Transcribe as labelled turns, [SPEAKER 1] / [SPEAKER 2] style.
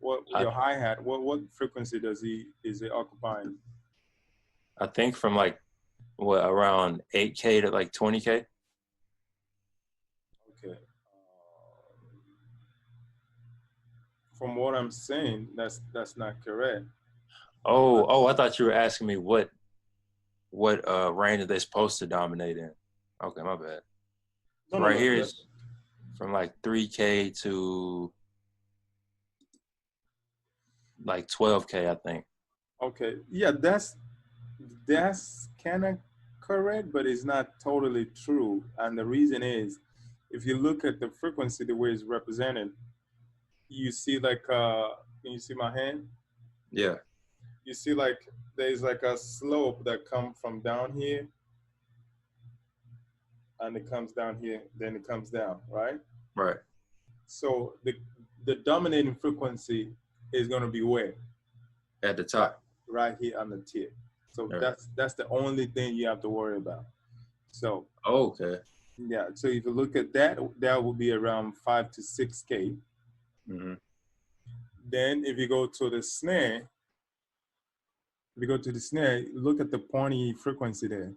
[SPEAKER 1] What
[SPEAKER 2] I
[SPEAKER 1] your hi-hat, what frequency is it occupying?
[SPEAKER 2] I think from like what around 8K to like 20K.
[SPEAKER 1] Okay. From what I'm saying, that's not correct.
[SPEAKER 2] Oh, oh, I thought you were asking me what range are they supposed to dominate in? Okay, my bad.
[SPEAKER 1] No,
[SPEAKER 2] So
[SPEAKER 1] no,
[SPEAKER 2] right
[SPEAKER 1] no.
[SPEAKER 2] here is from like 3K to like 12K, I think.
[SPEAKER 1] Okay. Yeah, that's kind of correct, but it's not totally true. And the reason is, if you look at the frequency the way it's represented, you see like can you see my hand?
[SPEAKER 2] Yeah,
[SPEAKER 1] You see like there's like a slope that comes from down here and it comes down here, then it comes down, right?
[SPEAKER 2] right.
[SPEAKER 1] So the dominating frequency is going to be where?
[SPEAKER 2] At the
[SPEAKER 1] Right,
[SPEAKER 2] top.
[SPEAKER 1] right here on the tip. So
[SPEAKER 2] All right.
[SPEAKER 1] that's the only thing you have to worry about. So
[SPEAKER 2] Okay.
[SPEAKER 1] yeah, so if you look at that, that will be around 5 to 6K.
[SPEAKER 2] Hmm.
[SPEAKER 1] Then if you go to the snare, if you go to the snare, look at the pointy frequency there.